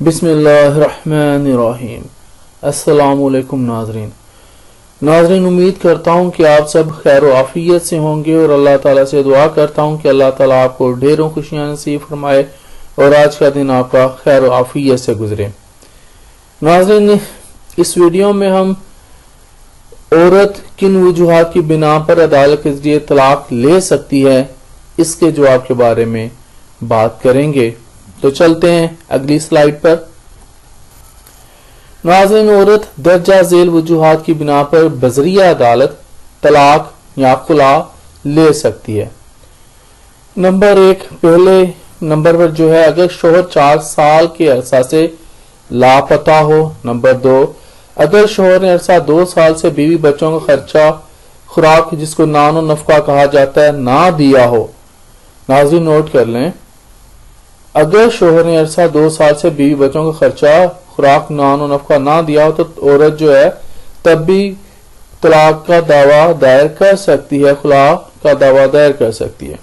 बिस्मिल्लाहिर्रहमानिर्रहीम। अस्सलामु अलैकुम नाज़रीन, उम्मीद करता हूँ कि आप सब खैर व आफियत से होंगे और अल्लाह ताला से दुआ करता हूँ कि अल्लाह ताला आपको ढेरों खुशियाँ नसीब फरमाए और आज का दिन आपका खैर व आफियत से गुजरे। नाज़रीन, इस वीडियो में हम औरत किन वजूहात की बिना पर अदालत के जरिए तलाक ले सकती है, इसके जवाब के बारे में बात करेंगे। तो चलते हैं अगली स्लाइड पर। नाज़रीन, औरत दर्जा झेल वजूहात की बिना पर बजरिया अदालत तलाक या खुला ले सकती है। नंबर 1, पहले नंबर पर जो है, अगर शोहर 4 साल के अरसा से लापता हो। नंबर 2, अगर शोहर ने अरसा 2 साल से बीवी बच्चों का खर्चा खुराक, जिसको नानो नफका कहा जाता है, ना दिया हो। नाज़रीन नोट कर लें, अगर शोहर ने अरसा 2 साल से बीवी बच्चों का खर्चा खुराक नानो नफका ना दिया हो तो औरत जो है तब भी तलाक का दावा दायर कर सकती है, खुला का दावा दायर कर सकती है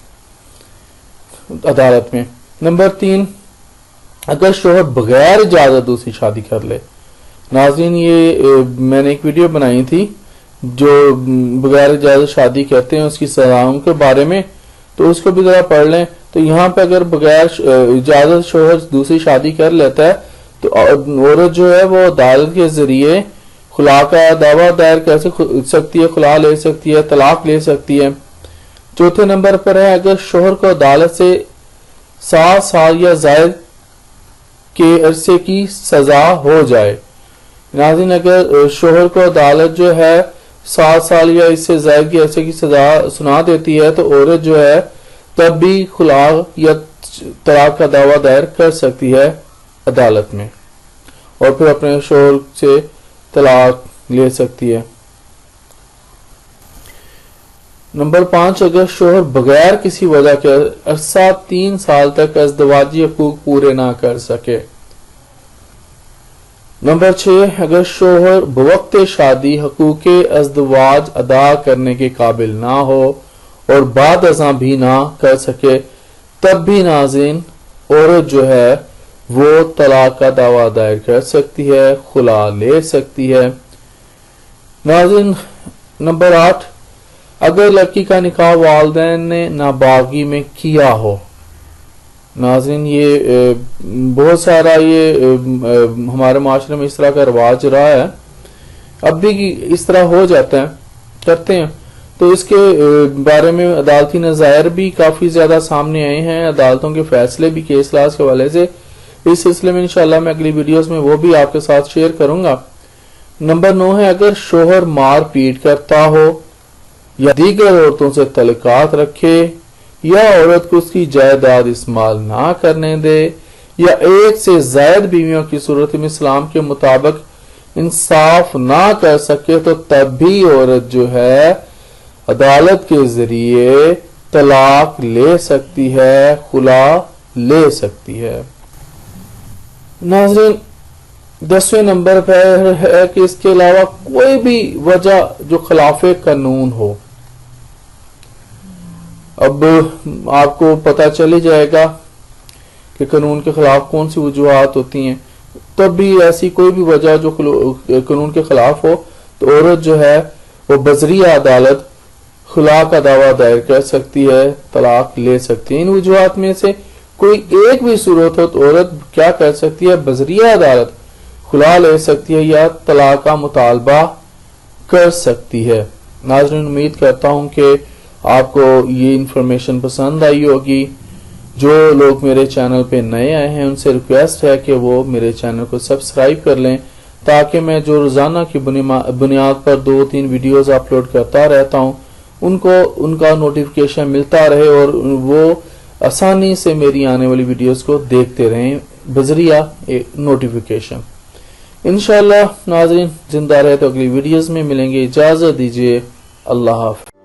अदालत में। नंबर 3, अगर शोहर बगैर इजाजत दूसरी शादी कर ले। नाज़रीन, ये मैंने एक वीडियो बनाई थी जो बगैर इजाजत शादी करते हैं उसकी सजाओं के बारे में, तो उसको भी जरा पढ़ लें। तो यहाँ पे अगर बगैर इजाजत शोहर दूसरी शादी कर लेता है तो औरत जो है वो अदालत के जरिए खुला का दावा दायर कर सकती है, खुला ले सकती है, तलाक ले सकती है। चौथे नंबर पर है, अगर शोहर को अदालत से 7 साल या ज़ायद के अरसे की सजा हो जाए। नाज़रीन, अगर शोहर को अदालत जो है 7 साल या इससे ज़ायद के अरसे की सजा सुना देती है तो औरत जो है तब भी खुला या तलाक का दावा दायर कर सकती है अदालत में और फिर अपने शोहर से तलाक ले सकती है। नंबर 5, अगर शोहर बगैर किसी वजह के अरसा 3 साल तक अज़दवाजी हकूक पूरे ना कर सके। नंबर 6, अगर शोहर बवक्त शादी हकूक अज़दवाज अदा करने के काबिल ना हो और बाद अज़ां भी ना कर सके, तब भी नाज़रीन औरत जो है वो तलाक का दावा दायर कर सकती है, खुला ले सकती है। नाज़रीन, नंबर 8, अगर लड़की का निकाह वालिदैन ने नाबागी में किया हो। नाज़रीन, ये बहुत सारा ये हमारे माशरे में इस तरह का रिवाज रहा है, अब भी इस तरह हो जाता है, करते हैं। तो इसके बारे में अदालती नज़ायर भी काफी ज्यादा सामने आए हैं, अदालतों के फैसले भी केस लाज के हवाले से। इस सिलसिले में इंशाल्लाह मैं अगली वीडियोस में वो भी आपके साथ शेयर करूंगा। नंबर 9 है, अगर शोहर मार पीट करता हो या दीगर औरतों से तल्लुकात रखे या औरत को उसकी जायदाद इस्तेमाल ना करने दे या एक से ज्यादा बीवियों की सूरत में इस्लाम के मुताबिक इंसाफ ना कर सके, तो तब भी औरत जो है अदालत के जरिए तलाक ले सकती है, खुला ले सकती है। नाज़रीन, 10वें नंबर पर है कि इसके अलावा कोई भी वजह जो खिलाफे कानून हो। अब आपको पता चल ही जाएगा कि कानून के खिलाफ कौन सी वजूहात होती हैं। तब भी ऐसी कोई भी वजह जो कानून के खिलाफ हो तो औरत जो है वो बजरिया अदालत खुला का दावा दायर कर सकती है, तलाक ले सकती है। इन वजूहात में से कोई एक भी सूरत हो तो औरत क्या कर सकती है, बजरिया अदालत खुला ले सकती है या तलाक का मुतालबा कर सकती है। नाज़रीन, उम्मीद करता हूं कि आपको ये इंफॉर्मेशन पसंद आई होगी। जो लोग मेरे चैनल पे नए आए हैं उनसे रिक्वेस्ट है कि वो मेरे चैनल को सब्सक्राइब कर लें, ताकि मैं जो रोजाना की बुनियाद पर 2-3 वीडियोस अपलोड करता रहता हूं उनका नोटिफिकेशन मिलता रहे और वो आसानी से मेरी आने वाली वीडियोस को देखते रहें बजरिया नोटिफिकेशन। इंशाअल्लाह नाज़रीन, जिंदा रहे तो अगली वीडियोस में मिलेंगे। इजाजत दीजिए, अल्लाह हाफ़िज़।